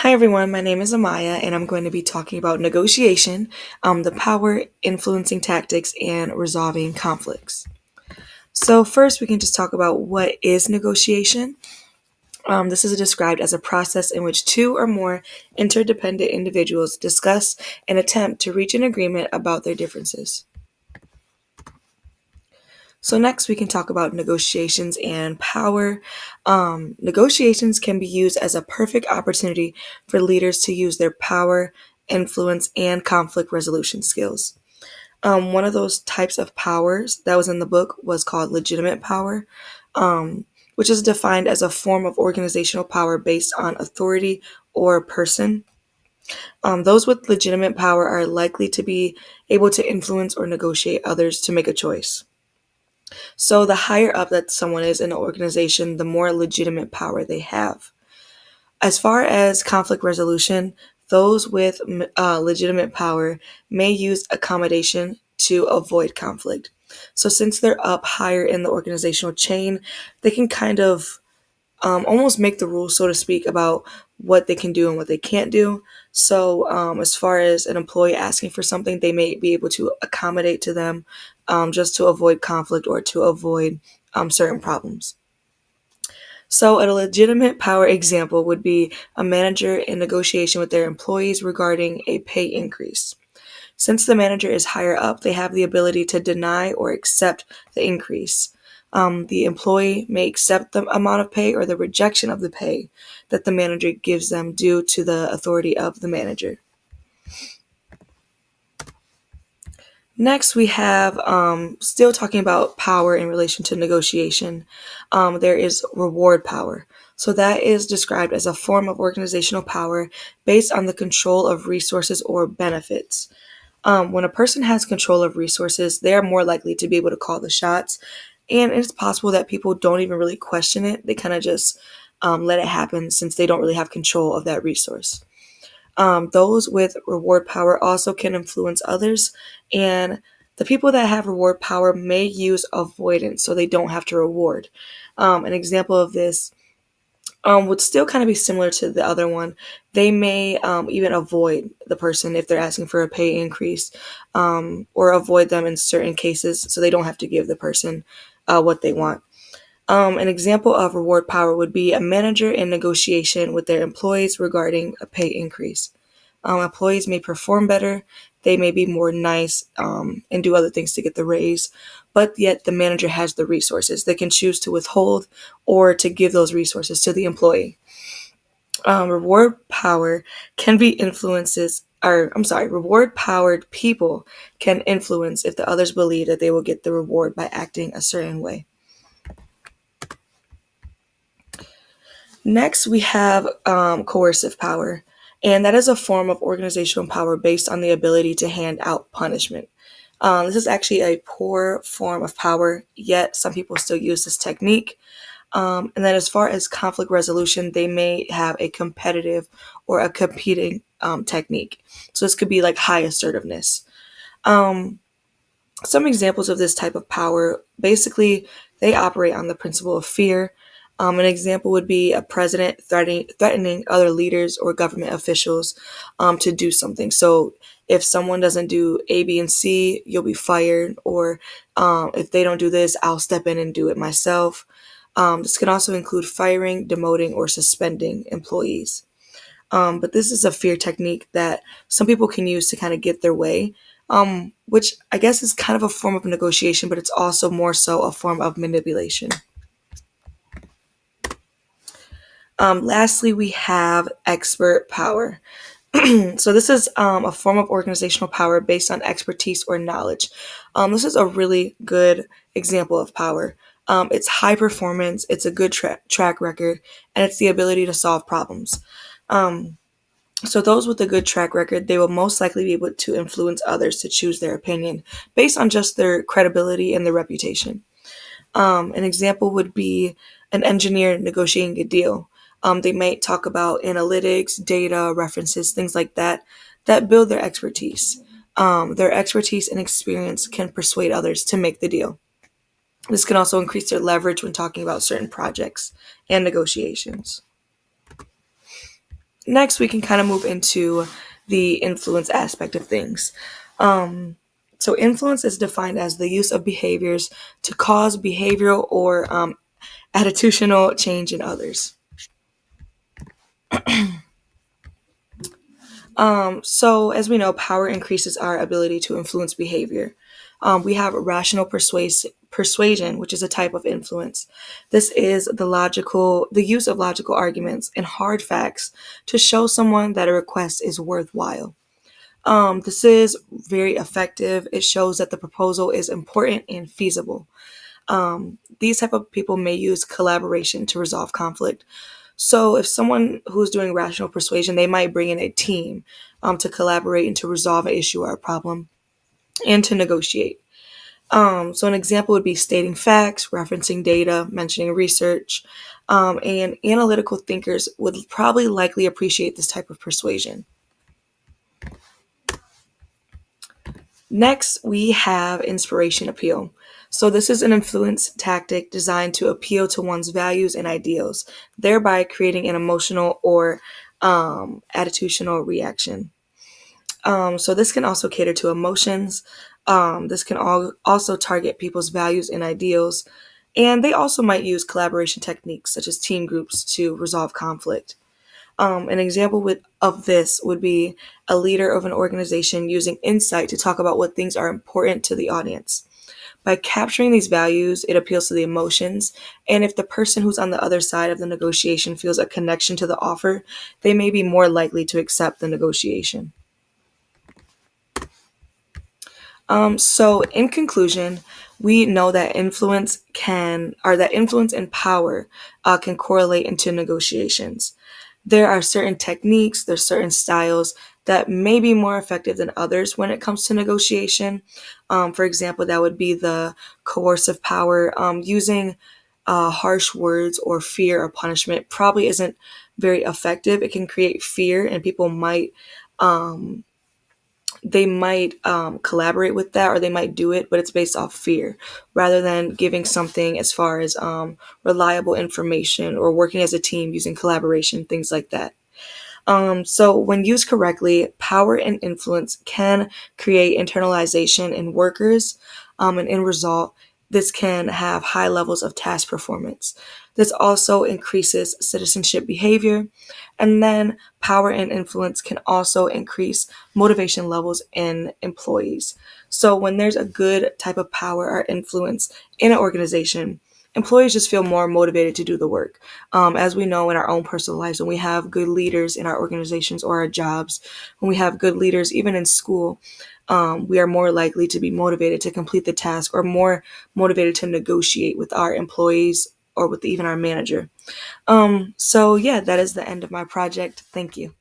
Hi everyone, my name is Amaya and I'm going to be talking about negotiation, the power, influencing tactics, and resolving conflicts. So, first, we can just talk about what is negotiation. This is described as a process in which two or more interdependent individuals discuss and attempt to reach an agreement about their differences. So, next, we can talk about negotiations and power. Negotiations can be used as a perfect opportunity for leaders to use their power, influence, and conflict resolution skills. One of those types of powers that was in the book was called legitimate power, which is defined as a form of organizational power based on authority or person. Those with legitimate power are likely to be able to influence or negotiate others to make a choice. So the higher up that someone is in an organization, the more legitimate power they have. As far as conflict resolution, those with legitimate power may use accommodation to avoid conflict. So since they're up higher in the organizational chain, they can kind of almost make the rules, so to speak, about what they can do and what they can't do. So, as far as an employee asking for something, they may be able to accommodate to them just to avoid conflict or to avoid certain problems. So, a legitimate power example would be a manager in negotiation with their employees regarding a pay increase. Since the manager is higher up, they have the ability to deny or accept the increase. The employee may accept the amount of pay or the rejection of the pay that the manager gives them due to the authority of the manager. Next, we have still talking about power in relation to negotiation. There is reward power. So, that is described as a form of organizational power based on the control of resources or benefits. When a person has control of resources, they are more likely to be able to call the shots. And it's possible that people don't even really question it. They kind of just let it happen since they don't really have control of that resource. Those with reward power also can influence others. And the people that have reward power may use avoidance so they don't have to reward. An example of this would still kind of be similar to the other one. They may even avoid the person if they're asking for a pay increase, or avoid them in certain cases so they don't have to give the person what they want. An example of reward power would be a manager in negotiation with their employees regarding a pay increase. Employees may perform better, they may be more nice and do other things to get the raise, but yet the manager has the resources. They can choose to withhold or to give those resources to the employee. Reward power can be influences, or I'm sorry, reward powered people can influence if the others believe that they will get the reward by acting a certain way. Next, we have coercive power, and that is a form of organizational power based on the ability to hand out punishment. This is actually a poor form of power, yet some people still use this technique. And then, as far as conflict resolution, they may have a competitive or a competing technique. So, this could be like high assertiveness. Um, some examples of this type of power basically, they operate on the principle of fear. An example would be a president threatening other leaders or government officials to do something. So, if someone doesn't do A, B, and C, you'll be fired. Or if they don't do this, I'll step in and do it myself. This can also include firing, demoting, or suspending employees. But this is a fear technique that some people can use to kind of get their way, which I guess is kind of a form of negotiation, but it's also more so a form of manipulation. Lastly, we have expert power. So this is a form of organizational power based on expertise or knowledge. This is a really good example of power. It's high performance, it's a good track record, and it's the ability to solve problems. Um, so those with a good track record, they will most likely be able to influence others to choose their opinion based on just their credibility and their reputation. An example would be an engineer negotiating a deal. They might talk about analytics, data, references, things like that, that build their expertise. Their expertise and experience can persuade others to make the deal. This can also increase their leverage when talking about certain projects and negotiations. Next, we can kind of move into the influence aspect of things. Um, so, influence is defined as the use of behaviors to cause behavioral or attitudinal change in others. So, as we know, power increases our ability to influence behavior. We have rational persuasion, which is a type of influence. This is the use of logical arguments and hard facts to show someone that a request is worthwhile. This is very effective. It shows that the proposal is important and feasible. These type of people may use collaboration to resolve conflict. So if someone who's doing rational persuasion, they might bring in a team to collaborate and to resolve an issue or a problem and to negotiate. So an example would be stating facts, referencing data, mentioning research, and analytical thinkers would probably likely appreciate this type of persuasion. Next, we have inspiration appeal. So, this is an influence tactic designed to appeal to one's values and ideals, thereby creating an emotional or attitudinal reaction. So, this can also cater to emotions. This can also target people's values and ideals. And they also might use collaboration techniques such as team groups to resolve conflict. An example of this would be a leader of an organization using insight to talk about what things are important to the audience. By capturing these values, it appeals to the emotions, and if the person who's on the other side of the negotiation feels a connection to the offer, they may be more likely to accept the negotiation. So, in conclusion, we know that influence and power can correlate into negotiations. There are certain techniques, there's certain styles that may be more effective than others when it comes to negotiation. For example, that would be the coercive power. Using harsh words or fear or punishment probably isn't very effective. It can create fear, and people um, might collaborate with that, or they might do it, but it's based off fear rather than giving something as far as reliable information or working as a team using collaboration, things like that. So, when used correctly, power and influence can create internalization in workers, and in result, this can have high levels of task performance. This also increases citizenship behavior, and then power and influence can also increase motivation levels in employees. So, when there's a good type of power or influence in an organization, employees just feel more motivated to do the work. As we know in our own personal lives, when we have good leaders in our organizations or our jobs, when we have good leaders even in school, we are more likely to be motivated to complete the task or more motivated to negotiate with our employees or with even our manager. So, yeah, that is the end of my project. Thank you.